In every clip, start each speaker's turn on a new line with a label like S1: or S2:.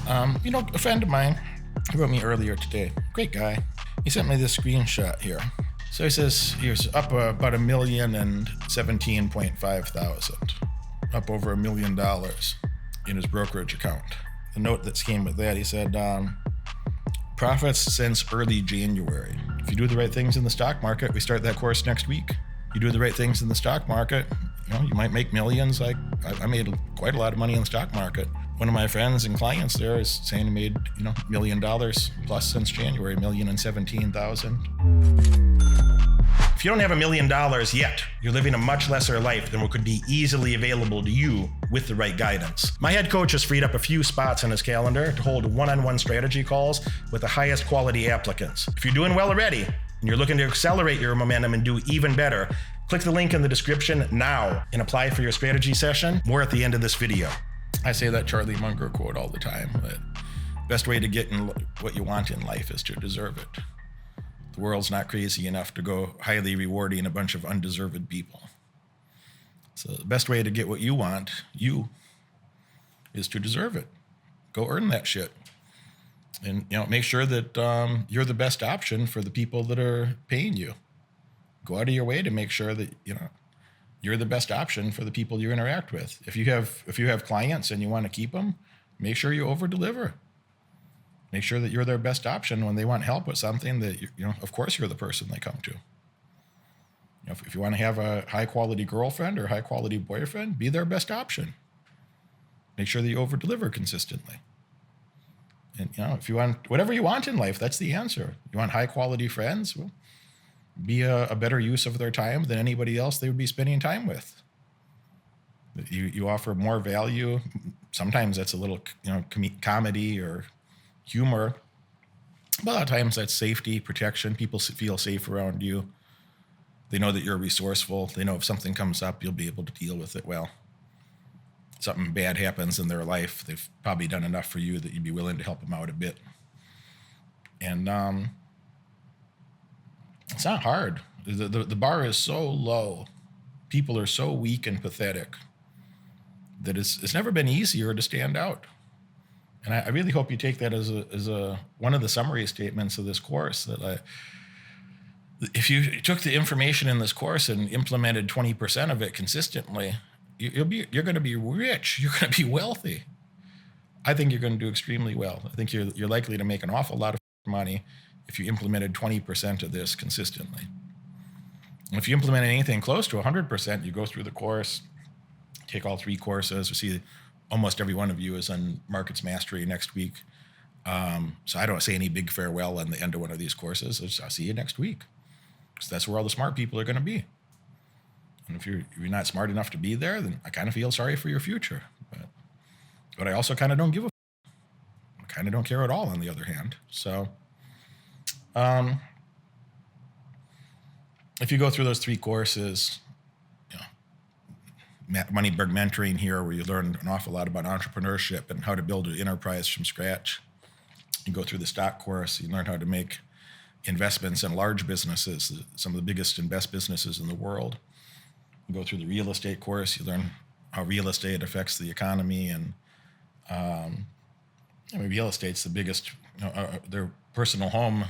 S1: A friend of mine wrote me earlier today. Great guy. He sent me this screenshot here. So he says he was up about $1,017,500, up over $1 million in his brokerage account. The note that came with that, he said, profits since early January. If you do the right things in the stock market, we start that course next week. You do the right things in the stock market, you might make millions. I made quite a lot of money in the stock market. One of my friends and clients there is saying he made, $1 million plus since January, $1,017,000. If you don't have $1 million yet, you're living a much lesser life than what could be easily available to you with the right guidance. My head coach has freed up a few spots in his calendar to hold one-on-one strategy calls with the highest quality applicants. If you're doing well already and you're looking to accelerate your momentum and do even better, click the link in the description now and apply for your strategy session. More at the end of this video. I say that Charlie Munger quote all the time, that best way to get in what you want in life is to deserve it. The world's not crazy enough to go highly rewarding a bunch of undeserved people. So the best way to get what you want, is to deserve it. Go earn that shit. And make sure that you're the best option for the people that are paying you. Go out of your way to make sure that you're the best option for the people you interact with. If you have clients and you want to keep them, make sure you over deliver. Make sure that you're their best option when they want help with something that, of course you're the person they come to. If you want to have a high quality girlfriend or high quality boyfriend, be their best option. Make sure that you over deliver consistently. And, if you want whatever you want in life, that's the answer. You want high quality friends? Well, be a better use of their time than anybody else they would be spending time with. You offer more value. Sometimes that's a little, comedy or humor. But a lot of times that's safety, protection. People feel safe around you. They know that you're resourceful. They know if something comes up, you'll be able to deal with it well. Something bad happens in their life, they've probably done enough for you that you'd be willing to help them out a bit. And it's not hard. The bar is so low. People are so weak and pathetic that it's never been easier to stand out. And I really hope you take that as a one of the summary statements of this course, that if you took the information in this course and implemented 20% of it consistently, you're going to be rich. You're going to be wealthy. I think you're going to do extremely well. I think you're likely to make an awful lot of money if you implemented 20% of this consistently. And if you implement anything close to 100%, you go through the course, take all 3 courses. We see almost every one of you is on Markets Mastery next week. So I don't say any big farewell on the end of one of these courses. I'll see you next week. Because that's where all the smart people are going to be. And if you're not smart enough to be there, then I kind of feel sorry for your future. But I also kind of don't give a I kind of don't care at all, on the other hand. So if you go through those 3 courses, Moneyberg mentoring here, where you learn an awful lot about entrepreneurship and how to build an enterprise from scratch. You go through the stock course, you learn how to make investments in large businesses, some of the biggest and best businesses in the world. You go through the real estate course, you learn how real estate affects the economy. And real estate's the biggest, their personal home,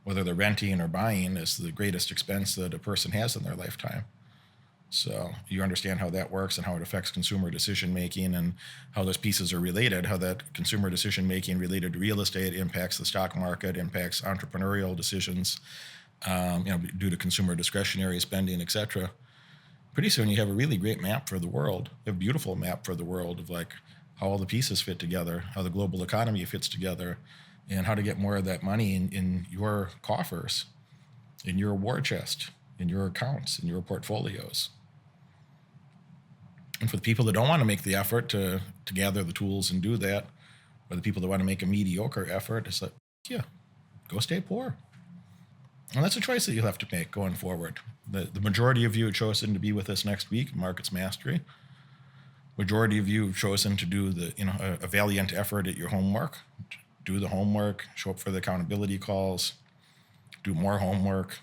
S1: whether they're renting or buying, is the greatest expense that a person has in their lifetime. So you understand how that works and how it affects consumer decision-making, and how those pieces are related, how that consumer decision-making related to real estate impacts the stock market, impacts entrepreneurial decisions, due to consumer discretionary spending, et cetera. Pretty soon you have a really great map for the world, a beautiful map for the world of how all the pieces fit together, how the global economy fits together, and how to get more of that money in your coffers, in your war chest, in your accounts, in your portfolios. And for the people that don't want to make the effort to gather the tools and do that, or the people that want to make a mediocre effort, it's go stay poor. And that's a choice that you'll have to make going forward. The majority of you have chosen to be with us next week, Markets Mastery. Majority of you have chosen to do a valiant effort at your homework. Do the homework, show up for the accountability calls, do more homework.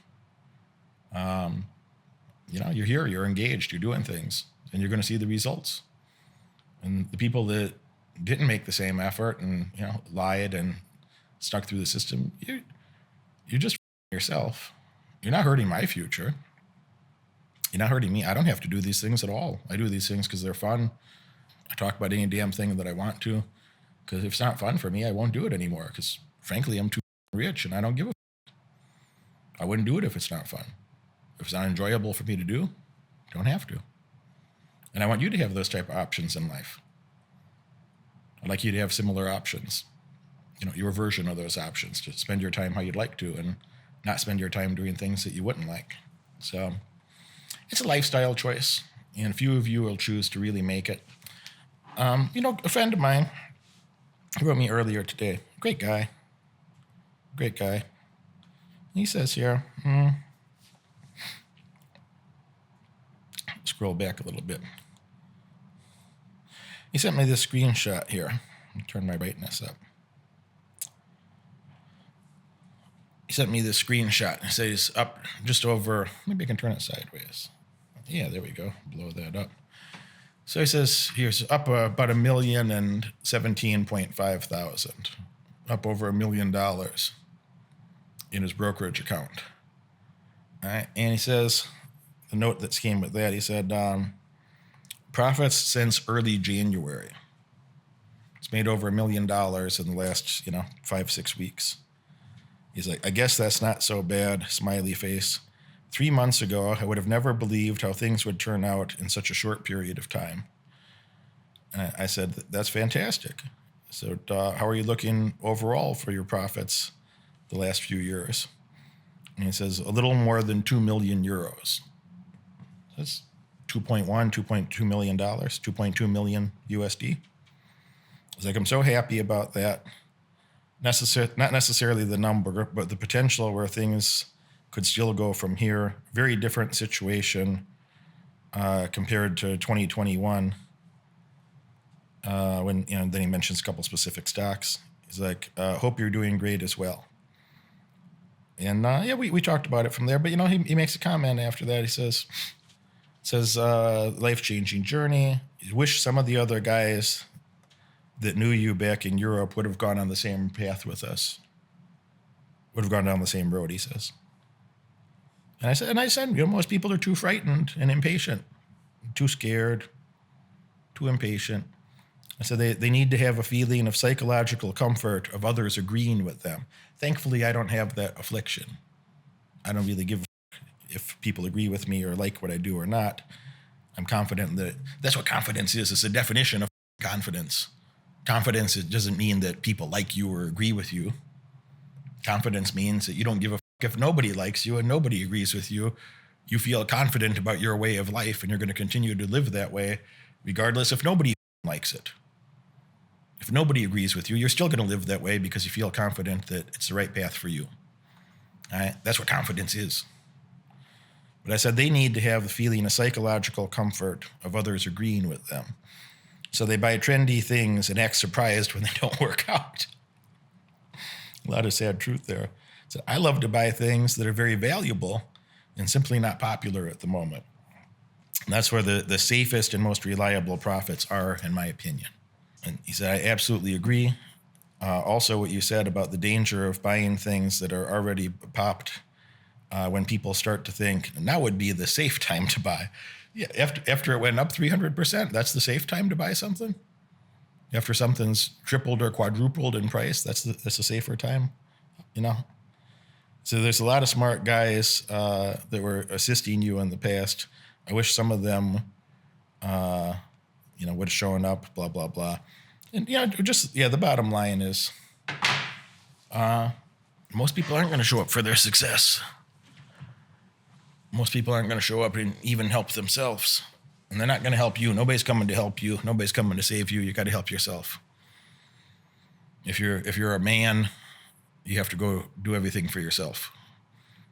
S1: You're here, you're engaged, you're doing things, and you're going to see the results. And the people that didn't make the same effort and, lied and stuck through the system, you're just yourself. You're not hurting my future. You're not hurting me. I don't have to do these things at all. I do these things because they're fun. I talk about any damn thing that I want to, because if it's not fun for me, I won't do it anymore, because frankly, I'm too rich and I don't give a I wouldn't do it if it's not fun. If it's not enjoyable for me to do, I don't have to. And I want you to have those type of options in life. I'd like you to have similar options, your version of those options, to spend your time how you'd like to and not spend your time doing things that you wouldn't like. So it's a lifestyle choice, and few of you will choose to really make it. A friend of mine wrote me earlier today. Great guy. He says here, scroll back a little bit. He sent me this screenshot here. Turn my brightness up. He sent me this screenshot. It says up just over, maybe I can turn it sideways. Yeah, there we go. Blow that up. So he says here's up about $1,017,500, up over $1 million in his brokerage account. All right, and he says the note that came with that. He said profits since early January. It's made over $1 million in the last 5-6 weeks. He's like, I guess that's not so bad. Smiley face. 3 months ago, I would have never believed how things would turn out in such a short period of time. And I said, that's fantastic. So how are you looking overall for your profits the last few years? And he says, a little more than 2 million euros. That's 2.2 million dollars, 2.2 million USD. It's like, I'm so happy about that. Not necessarily the number, but the potential where things could still go from here. Very different situation compared to 2021. When then he mentions a couple specific stocks. He's like, hope you're doing great as well. And we talked about it from there. But he makes a comment after that. He says life-changing journey. He wish some of the other guys that knew you back in Europe would have gone on the same path with us. Would have gone down the same road, he says. And I said, most people are too frightened and impatient, too scared, too impatient. I said they need to have a feeling of psychological comfort of others agreeing with them. Thankfully, I don't have that affliction. I don't really give a if people agree with me or like what I do or not. I'm confident that that's what confidence is. It's a definition of confidence. Confidence, it doesn't mean that people like you or agree with you. Confidence means that you don't give a if nobody likes you and nobody agrees with you. You feel confident about your way of life and you're going to continue to live that way regardless if nobody likes it. If nobody agrees with you, you're still going to live that way because you feel confident that it's the right path for you. All right? That's what confidence is. But I said they need to have the feeling of psychological comfort of others agreeing with them. So they buy trendy things and act surprised when they don't work out. A lot of sad truth there. So I love to buy things that are very valuable and simply not popular at the moment. And that's where the safest and most reliable profits are, in my opinion. And he said, I absolutely agree. Also, what you said about the danger of buying things that are already popped when people start to think, now would be the safe time to buy. Yeah, after it went up 300%, that's the safe time to buy something. After something's tripled or quadrupled in price, that's a safer time, So there's a lot of smart guys that were assisting you in the past. I wish some of them, would have shown up. Blah blah blah. And the bottom line is, most people aren't going to show up for their success. Most people aren't going to show up and even help themselves. And they're not going to help you. Nobody's coming to help you. Nobody's coming to save you. You got to help yourself. If you're a man, you have to go do everything for yourself.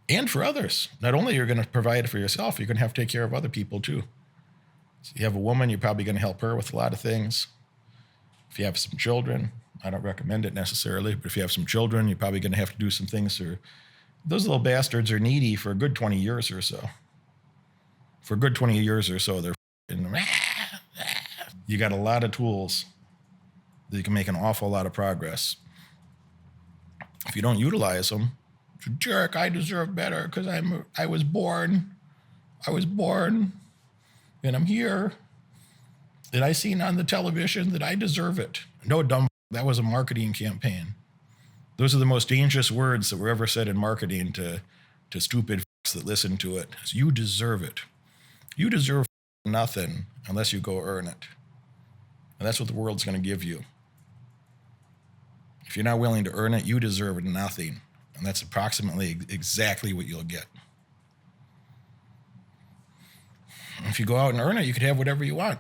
S1: And for others. Not only you're going to provide for yourself, you're going to have to take care of other people too. So you have a woman, you're probably going to help her with a lot of things. If you have some children, I don't recommend it necessarily, but if you have some children, you're probably going to have to do some things. Those little bastards are needy for a good 20 years or so. For a good 20 years or so, they're you got a lot of tools you can make an awful lot of progress. If you don't utilize them, jerk, I deserve better because I was born and I'm here. And I seen on the television that I deserve it. No, dumb, that was a marketing campaign. Those are the most dangerous words that were ever said in marketing to stupid fucks that listen to it. You deserve it. You deserve nothing unless you go earn it. And that's what the world's going to give you. If you're not willing to earn it, you deserve nothing. And that's approximately exactly what you'll get. If you go out and earn it, you could have whatever you want.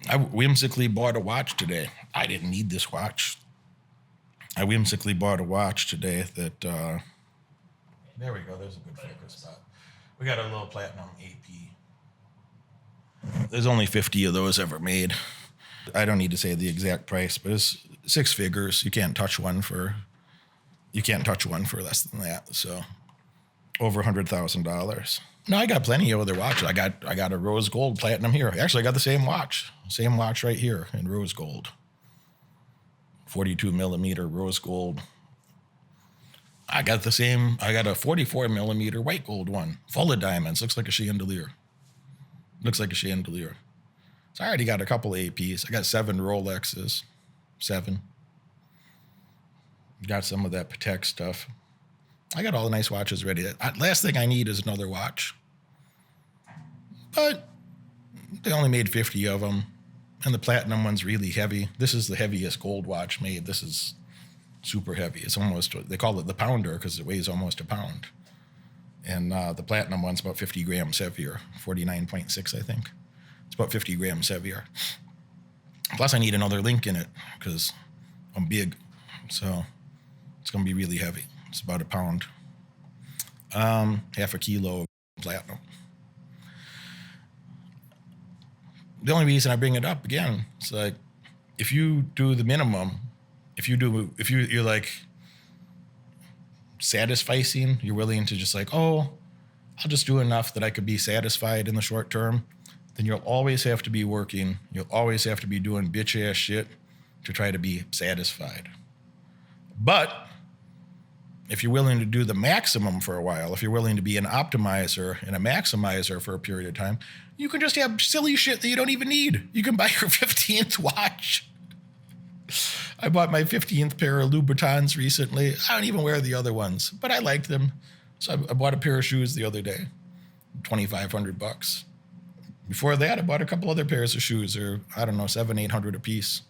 S1: I whimsically bought a watch today. I didn't need this watch. I whimsically bought a watch today that, there we go, there's a good focus spot. We got a little platinum AP. There's only 50 of those ever made. I don't need to say the exact price, but it's 6 figures. You can't touch one for less than that. So over $100,000. No, I got plenty of other watches. I got a rose gold platinum here. Actually, I got the same watch right here in rose gold. 42 millimeter rose gold. I got a 44 millimeter white gold one, full of diamonds. Looks like a chandelier. So I already got a couple of APs. I got 7 Rolexes. 7. Got some of that Patek stuff. I got all the nice watches ready. Last thing I need is another watch. But they only made 50 of them. And the platinum one's really heavy. This is the heaviest gold watch made. This is super heavy. It's almost, they call it the pounder because it weighs almost a pound. And the platinum one's about 50 grams heavier, 49.6, I think. It's about 50 grams heavier. Plus, I need another link in it because I'm big. So it's going to be really heavy. It's about a pound. Half a kilo of platinum. The only reason I bring it up again, it's like, if you do the minimum, if you're like satisficing, you're willing to just like, oh, I'll just do enough that I could be satisfied in the short term, then you'll always have to be working. You'll always have to be doing bitch ass shit to try to be satisfied. But if you're willing to do the maximum for a while, if you're willing to be an optimizer and a maximizer for a period of time, you can just have silly shit that you don't even need. You can buy your 15th watch. I bought my 15th pair of Louboutins recently. I don't even wear the other ones, but I liked them. So I bought a pair of shoes the other day, $2,500. Before that, I bought a couple other pairs of shoes, or I don't know, $700-800 a piece.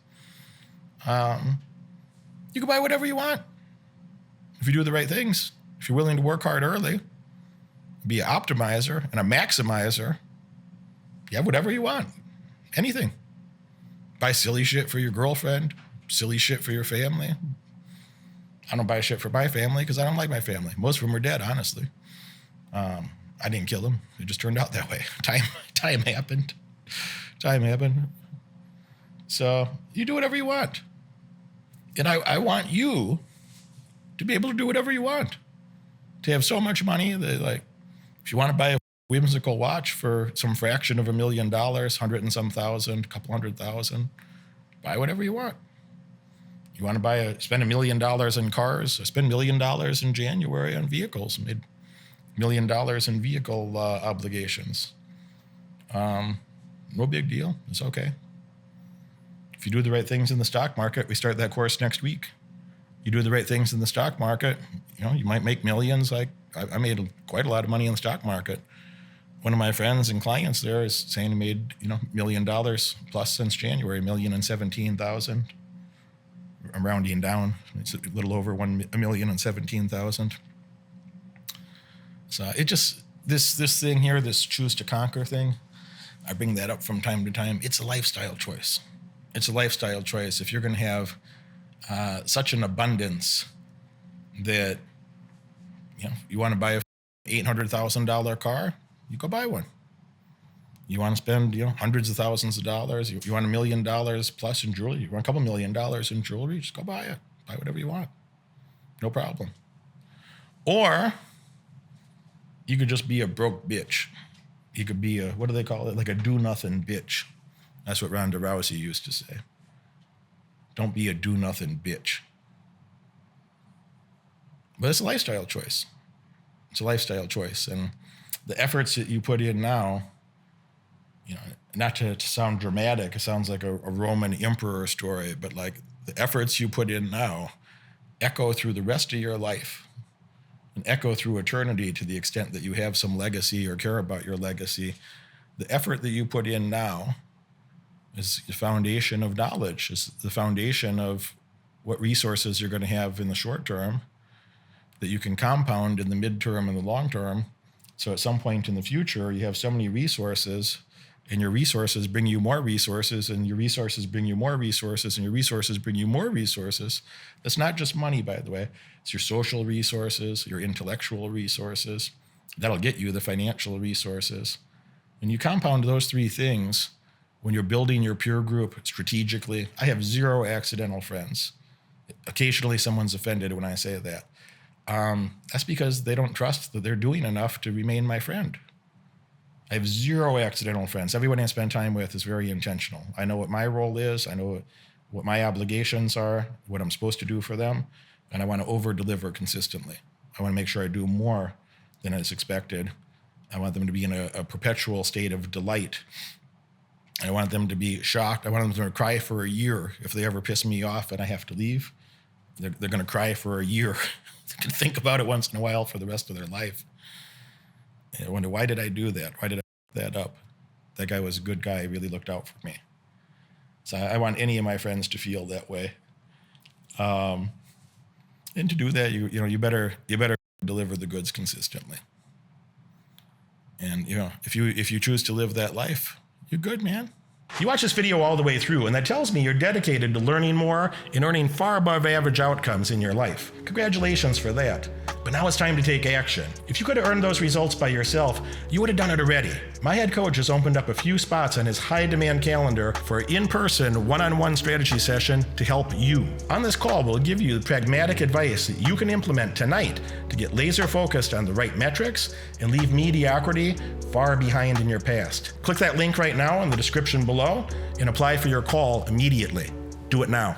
S1: You can buy whatever you want if you do the right things. If you're willing to work hard early, be an optimizer and a maximizer, you have whatever you want. Anything. Buy silly shit for your girlfriend, silly shit for your family. I don't buy shit for my family because I don't like my family. Most of them are dead, honestly. I didn't kill them. It just turned out that way. Time happened. So you do whatever you want. And I want you to be able to do whatever you want. To have so much money that, like, if you want to buy a whimsical watch for some fraction of $1 million, 100 and some thousand, a couple $100,000, buy whatever you want. You want to spend $1 million in cars, spend $1 million in January on vehicles, made $1 million in vehicle obligations. No big deal. It's okay. If you do the right things in the stock market, we start that course next week. You do the right things in the stock market, you might make millions. Like I made quite a lot of money in the stock market. One of my friends and clients there is saying he made, $1 million plus since January, $1,017,000. I'm rounding down. It's a little over $1,017,000. So it just, this thing here, this choose to conquer thing, I bring that up from time to time. It's a lifestyle choice. It's a lifestyle choice. If you're going to have such an abundance that, you want to buy a $800,000 car, you go buy one. You want to spend, hundreds of thousands of dollars. You want $1 million plus in jewelry. You want a couple $1 million in jewelry, just go buy it. Buy whatever you want. No problem. Or you could just be a broke bitch. You could be a, what do they call it? Like a do-nothing bitch. That's what Ronda Rousey used to say. Don't be a do-nothing bitch. But it's a lifestyle choice. It's a lifestyle choice. And the efforts that you put in now, not to sound dramatic, it sounds like a Roman emperor story, but like the efforts you put in now echo through the rest of your life and echo through eternity to the extent that you have some legacy or care about your legacy. The effort that you put in now is the foundation of knowledge, is the foundation of what resources you're going to have in the short term that you can compound in the midterm and the long term. So at some point in the future, you have so many resources, and your resources bring you more resources, and your resources bring you more resources, and your resources bring you more resources. That's not just money, by the way. It's your social resources, your intellectual resources. That'll get you the financial resources. When you compound those three things, when you're building your peer group strategically, I have 0 accidental friends. Occasionally someone's offended when I say that. That's because they don't trust that they're doing enough to remain my friend. I have 0 accidental friends. Everyone I spend time with is very intentional. I know what my role is. I know what my obligations are, what I'm supposed to do for them, and I want to over-deliver consistently. I want to make sure I do more than is expected. I want them to be in a perpetual state of delight. I want them to be shocked. I want them to cry for a year if they ever piss me off and I have to leave. They're going to cry for a year. They can think about it once in a while for the rest of their life. I wonder, why did I do that? Why did I fuck that up? That guy was a good guy. He really looked out for me. So I want any of my friends to feel that way. And to do that, you better deliver the goods consistently. And if you choose to live that life, you're good, man. You watch this video all the way through, and that tells me you're dedicated to learning more and earning far above average outcomes in your life. Congratulations for that. But now it's time to take action. If you could have earned those results by yourself, you would have done it already. My head coach has opened up a few spots on his high-demand calendar for an in-person, one-on-one strategy session to help you. On this call, we'll give you pragmatic advice that you can implement tonight to get laser-focused on the right metrics and leave mediocrity far behind in your past. Click that link right now in the description below and apply for your call immediately. Do it now.